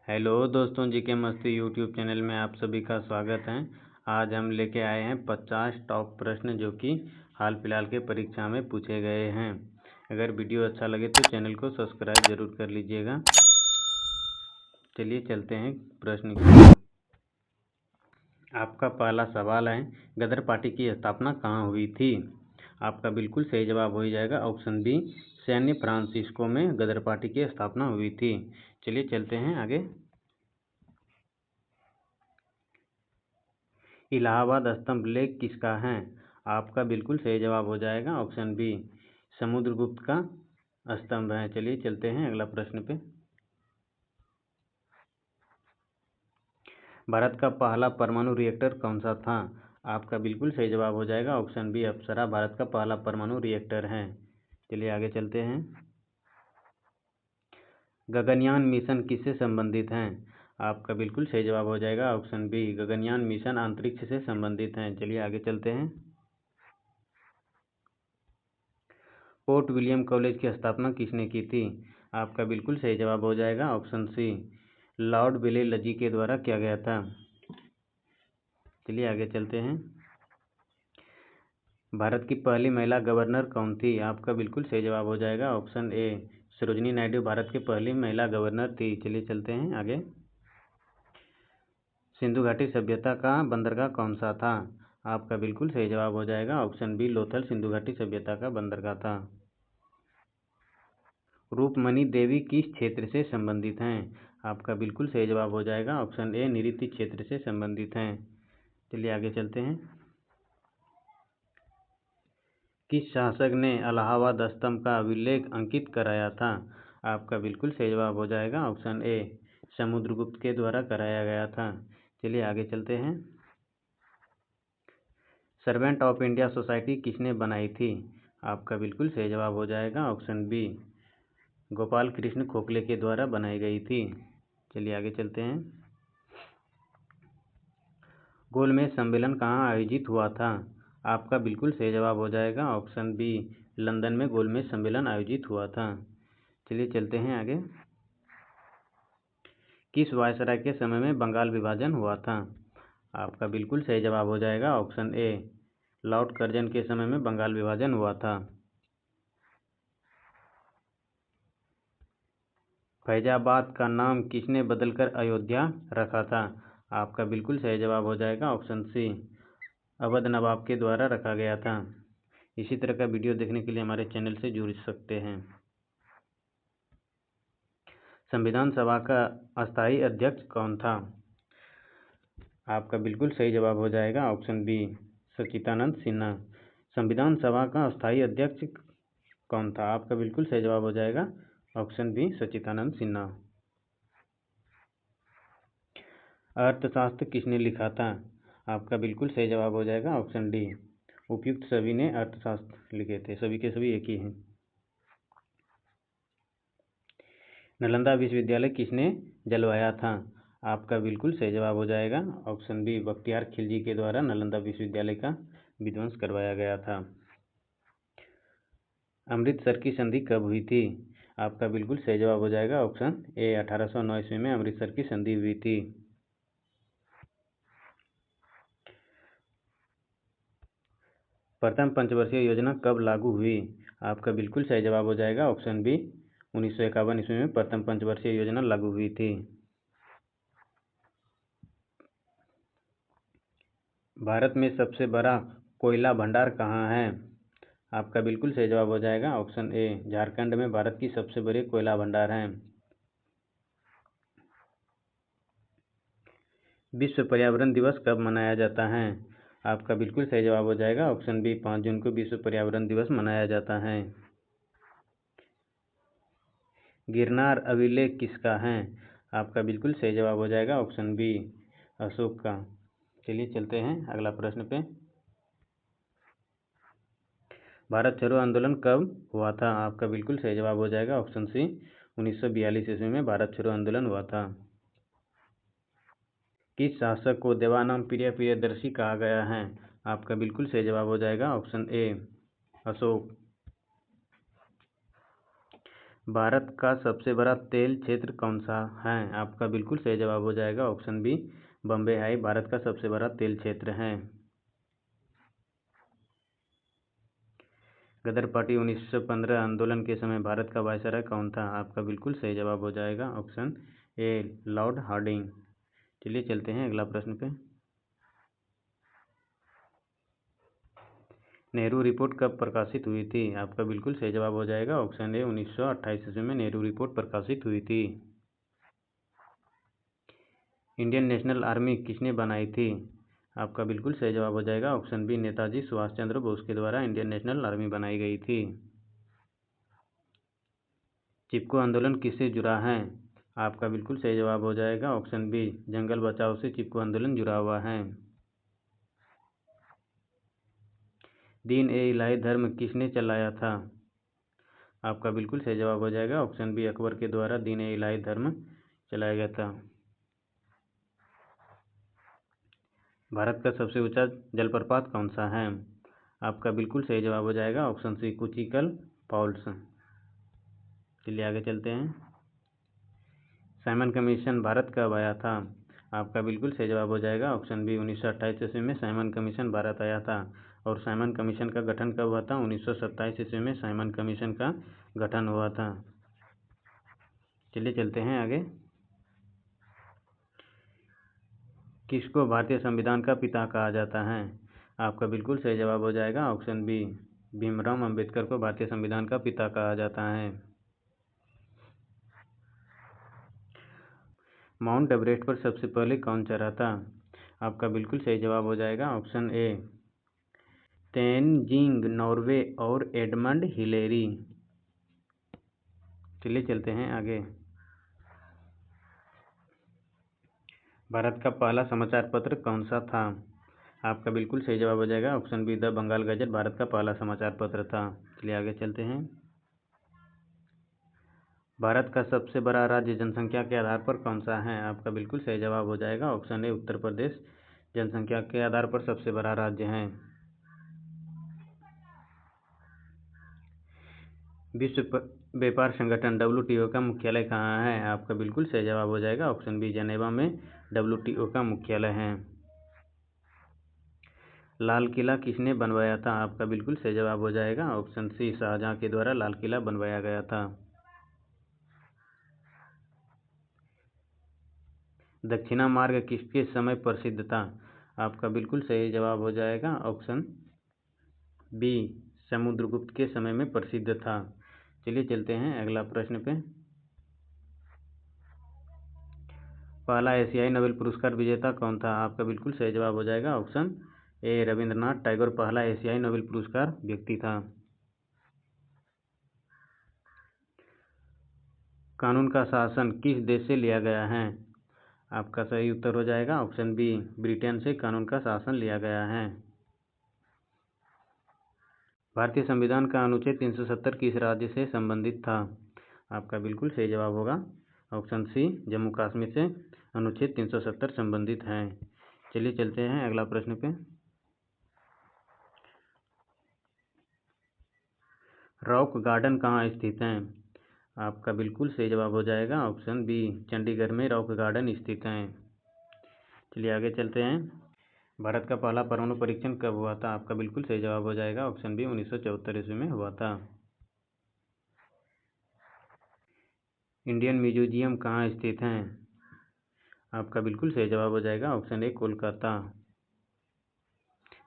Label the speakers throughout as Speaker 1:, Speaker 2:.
Speaker 1: Hello दोस्तों, जी के मस्ती यूट्यूब चैनल में आप सभी का स्वागत है। आज हम लेके आए हैं 50 टॉप प्रश्न जो कि हाल फिलहाल के परीक्षा में पूछे गए हैं। अगर वीडियो अच्छा लगे तो चैनल को सब्सक्राइब जरूर कर लीजिएगा। चलिए चलते हैं प्रश्न की ओर। आपका पहला सवाल है, गदर पार्टी की स्थापना कहाँ हुई थी? आपका बिल्कुल सही जवाब हो जाएगा ऑप्शन बी, सैन फ्रांसिस्को में गदर पार्टी की स्थापना हुई थी। चलिए चलते हैं आगे। इलाहाबाद स्तंभ लेख किसका है? आपका बिल्कुल सही जवाब हो जाएगा ऑप्शन बी, समुद्रगुप्त का स्तंभ है। चलिए चलते हैं अगला प्रश्न पे। भारत का पहला परमाणु रिएक्टर कौन सा था? आपका बिल्कुल सही जवाब हो जाएगा ऑप्शन बी, अप्सरा भारत का पहला परमाणु रिएक्टर है। चलिए आगे चलते हैं। गगनयान मिशन किससे संबंधित हैं? आपका बिल्कुल सही जवाब हो जाएगा ऑप्शन बी, गगनयान मिशन अंतरिक्ष से संबंधित हैं। चलिए आगे चलते हैं। पोर्ट विलियम कॉलेज की स्थापना किसने की थी? आपका बिल्कुल सही जवाब हो जाएगा ऑप्शन सी, लॉर्ड बेलेलजी के द्वारा किया गया था। चलिए आगे चलते हैं। भारत की पहली महिला गवर्नर कौन थी? आपका बिल्कुल सही जवाब हो जाएगा ऑप्शन ए, सरोजिनी नायडू भारत की पहली महिला गवर्नर थी। चलिए चलते हैं आगे। सिंधु घाटी सभ्यता का बंदरगाह कौन सा था? आपका बिल्कुल सही जवाब हो जाएगा ऑप्शन बी, लोथल सिंधु घाटी सभ्यता का बंदरगाह था। रूपमणि देवी किस क्षेत्र से संबंधित हैं? आपका बिल्कुल सही जवाब हो जाएगा ऑप्शन ए, नृत्य क्षेत्र से संबंधित हैं। चलिए आगे चलते हैं। किस शासक ने इलाहाबाद स्तंभ का अभिलेख अंकित कराया था? आपका बिल्कुल सही जवाब हो जाएगा ऑप्शन ए, समुद्रगुप्त के द्वारा कराया गया था। चलिए आगे चलते हैं। सर्वेंट ऑफ इंडिया सोसाइटी किसने बनाई थी? आपका बिल्कुल सही जवाब हो जाएगा ऑप्शन बी, गोपाल कृष्ण खोखले के द्वारा बनाई गई थी। चलिए आगे चलते हैं। गोलमेज सम्मेलन कहाँ आयोजित हुआ था? आपका बिल्कुल सही जवाब हो जाएगा ऑप्शन बी, लंदन में गोलमेज सम्मेलन आयोजित हुआ था। चलिए चलते हैं आगे। किस वायसराय के समय में बंगाल विभाजन हुआ था? आपका बिल्कुल सही जवाब हो जाएगा ऑप्शन ए, लॉर्ड कर्जन के समय में बंगाल विभाजन हुआ था। फैजाबाद का नाम किसने बदलकर अयोध्या रखा था? आपका बिल्कुल सही जवाब हो जाएगा ऑप्शन सी, अवध नवाब के द्वारा रखा गया था। इसी तरह का वीडियो देखने के लिए हमारे चैनल से जुड़ सकते हैं। संविधान सभा का अस्थायी अध्यक्ष कौन था? आपका बिल्कुल सही जवाब हो जाएगा ऑप्शन बी, सच्चिदानंद सिन्हा। संविधान सभा का अस्थायी अध्यक्ष कौन था? आपका बिल्कुल सही जवाब हो जाएगा ऑप्शन बी, सच्चिदानंद सिन्हा। अर्थशास्त्र किसने लिखा था? आपका बिल्कुल सही जवाब हो जाएगा ऑप्शन डी, उपयुक्त सभी ने अर्थशास्त्र लिखे थे, सभी के सभी एक ही हैं। नालंदा विश्वविद्यालय किसने जलवाया था? आपका बिल्कुल सही जवाब हो जाएगा ऑप्शन बी, बख्तियार खिलजी के द्वारा नालंदा विश्वविद्यालय का विध्वंस करवाया गया था। अमृतसर की संधि कब हुई थी? आपका बिल्कुल सही जवाब हो जाएगा ऑप्शन ए, 1809 ईस्वी में अमृतसर की संधि हुई थी। प्रथम पंचवर्षीय योजना कब लागू हुई? आपका बिल्कुल सही जवाब हो जाएगा ऑप्शन बी, 1951 ईस्वी में प्रथम पंचवर्षीय योजना लागू हुई थी। भारत में सबसे बड़ा कोयला भंडार कहाँ है? आपका बिल्कुल सही जवाब हो जाएगा ऑप्शन ए, झारखंड में भारत की सबसे बड़ी कोयला भंडार है। विश्व पर्यावरण दिवस कब मनाया जाता है? आपका बिल्कुल सही जवाब हो जाएगा ऑप्शन बी, 5 जून को विश्व पर्यावरण दिवस मनाया जाता है। गिरनार अभिलेख किसका है? आपका बिल्कुल सही जवाब हो जाएगा ऑप्शन बी, अशोक का। चलिए चलते हैं अगला प्रश्न पे। भारत छोड़ो आंदोलन कब हुआ था? आपका बिल्कुल सही जवाब हो जाएगा ऑप्शन सी, 1942 ईस्वी में भारत छोड़ो आंदोलन हुआ था। किस शासक को देवानाम प्रिय प्रियदर्शी कहा गया है? आपका बिल्कुल सही जवाब हो जाएगा ऑप्शन ए, अशोक। भारत का सबसे बड़ा तेल क्षेत्र कौन सा है? आपका बिल्कुल सही जवाब हो जाएगा option B, Bombay high Bharat का सबसे बड़ा तेल क्षेत्र है। गदर पार्टी 1915 आंदोलन के समय भारत का वायसराय कौन था? आपका बिल्कुल सही जवाब हो जाएगा ऑप्शन ए, लॉर्ड हार्डिंग। चलिए चलते हैं अगला प्रश्न पे। नेहरू रिपोर्ट कब प्रकाशित हुई थी? आपका बिल्कुल सही जवाब हो जाएगा ऑप्शन ए, 1928 ईस्वी में नेहरू रिपोर्ट प्रकाशित हुई थी। इंडियन नेशनल आर्मी किसने बनाई थी? आपका बिल्कुल सही जवाब हो जाएगा ऑप्शन बी, नेताजी सुभाष चंद्र बोस के द्वारा इंडियन नेशनल आर्मी बनाई गई थी। चिपको आंदोलन किससे जुड़ा है? आपका बिल्कुल सही जवाब हो जाएगा ऑप्शन बी, जंगल बचाओ से चिपको आंदोलन जुड़ा हुआ है। दीन ए इलाही धर्म किसने चलाया था? आपका बिल्कुल सही जवाब हो जाएगा ऑप्शन बी, अकबर के द्वारा दीन ए इलाही धर्म चलाया गया था। भारत का सबसे ऊंचा जलप्रपात कौन सा है? आपका बिल्कुल सही जवाब हो जाएगा ऑप्शन सी, कुचिकल फॉल्स। चलिए आगे चलते हैं। साइमन कमीशन भारत कब आया था? आपका बिल्कुल सही जवाब हो जाएगा ऑप्शन बी, 1928 ईस्वी में साइमन कमीशन भारत आया था। और साइमन कमीशन का गठन कब हुआ था? 1927 ईस्वी में साइमन कमीशन का गठन हुआ था। चलिए चलते हैं आगे। किसको भारतीय संविधान का पिता कहा जाता है? आपका बिल्कुल सही जवाब हो जाएगा ऑप्शन बी, भीमराव अंबेडकर को भारतीय संविधान का पिता कहा जाता है। माउंट एवरेस्ट पर सबसे पहले कौन चढ़ा था? आपका बिल्कुल सही जवाब हो जाएगा ऑप्शन ए, तेनजिंग नॉर्वे और एडमंड हिलेरी। चलिए चलते हैं आगे। भारत का पहला समाचार पत्र कौन सा था? आपका बिल्कुल सही जवाब हो जाएगा option B, the Bengal gazette Bharat का पहला समाचार पत्र था। चलिए आगे चलते हैं। भारत का सबसे बड़ा राज्य जनसंख्या के आधार पर कौन सा है? आपका बिल्कुल सही जवाब हो जाएगा ऑप्शन ए, उत्तर प्रदेश जनसंख्या के आधार पर सबसे बड़ा राज्य है। विश्व व्यापार संगठन WTO का मुख्यालय कहाँ है? आपका बिल्कुल सही जवाब हो जाएगा ऑप्शन बी, जेनेवा में WTO का मुख्यालय है। लाल किला किसने बनवाया था? आपका बिल्कुल सही जवाब हो जाएगा ऑप्शन सी, शाहजहां के द्वारा लाल किला बनवाया गया था। दक्षिणा मार्ग किसके समय प्रसिद्ध था? आपका बिल्कुल सही जवाब हो जाएगा ऑप्शन बी, समुद्रगुप्त के समय में प्रसिद्ध था। चलिए चलते हैं अगला प्रश्न पे। पहला एशियाई नोबेल पुरस्कार विजेता कौन था? आपका बिल्कुल सही जवाब हो जाएगा ऑप्शन ए, रविंद्रनाथ टैगोर पहला एशियाई नोबेल पुरस्कार व्यक्ति था। कानून का शासन किस देश से लिया गया है? आपका सही उत्तर हो जाएगा ऑप्शन बी, ब्रिटेन से कानून का शासन लिया गया है। भारतीय संविधान का अनुच्छेद 370 किस राज्य से संबंधित था? आपका बिल्कुल सही जवाब होगा ऑप्शन सी, जम्मू कश्मीर से अनुच्छेद 370 संबंधित है। चलिए चलते हैं अगला प्रश्न पे। रॉक गार्डन कहाँ स्थित है? आपका बिल्कुल सही जवाब हो जाएगा ऑप्शन बी, चंडीगढ़ में रॉक गार्डन स्थित है। चलिए आगे चलते हैं। भारत का पहला परमाणु परीक्षण कब हुआ था? आपका बिल्कुल सही जवाब हो जाएगा ऑप्शन बी, 1974 ईस्वी में हुआ था। इंडियन म्यूजियम कहाँ स्थित है? आपका बिल्कुल सही जवाब हो जाएगा ऑप्शन ए, कोलकाता।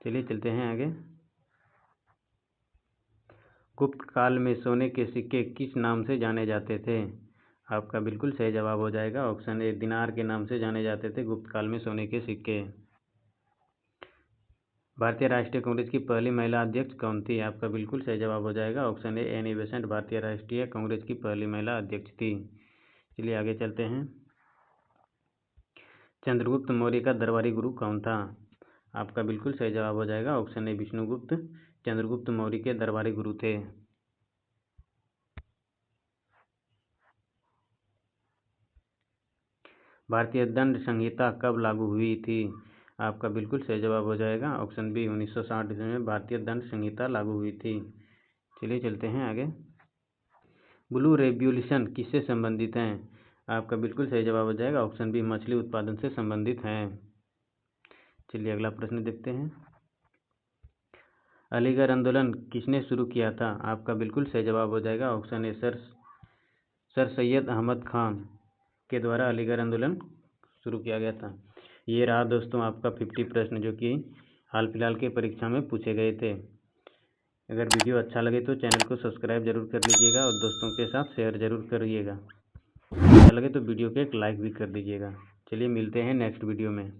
Speaker 1: चलिए चलते हैं आगे। गुप्त काल में सोने के सिक्के किस नाम से जाने जाते थे? आपका बिल्कुल सही जवाब हो जाएगा ऑप्शन ए, दिनार के नाम से जाने जाते थे गुप्त काल में सोने के सिक्के। भारतीय राष्ट्रीय कांग्रेस की पहली महिला अध्यक्ष कौन थी? आपका बिल्कुल सही जवाब हो जाएगा ऑप्शन ए, एनी बेसेंट भारतीय राष्ट्रीय कांग्रेस की पहली महिला अध्यक्ष थी। चलिए आगे चलते हैं। चंद्रगुप्त मौर्य का दरबारी गुरु कौन था? आपका बिल्कुल सही जवाब हो जाएगा ऑप्शन ए, विष्णुगुप्त चंद्रगुप्त मौर्य के दरबारी गुरु थे। भारतीय दंड संहिता कब लागू हुई थी? आपका बिल्कुल सही जवाब हो जाएगा ऑप्शन बी, 1960 ईस्वी में भारतीय दंड संहिता लागू हुई थी। चलिए चलते हैं आगे। ब्लू रेवोल्यूशन किससे संबंधित है? आपका बिल्कुल सही जवाब हो जाएगा ऑप्शन बी, मछली उत्पादन से संबंधित है। चलिए अगला प्रश्न देखते हैं। अलीगढ़ आंदोलन किसने शुरू किया था? आपका बिल्कुल सही जवाब हो जाएगा option A, sir Syed Ahmad Khan के द्वारा अलीगढ़ आंदोलन शुरू किया गया था। ये रहा दोस्तों आपका 50 प्रश्न जो कि हाल फिलहाल के परीक्षा में पूछे गए थे। अगर वीडियो अच्छा लगे तो चैनल को सब्सक्राइब जरूर कर लीजिएगा और दोस्तों के साथ शेयर जरूर करिएगा। अच्छा लगे तो वीडियो को एक लाइक भी कर दीजिएगा। चलिए मिलते हैं नेक्स्ट वीडियो में।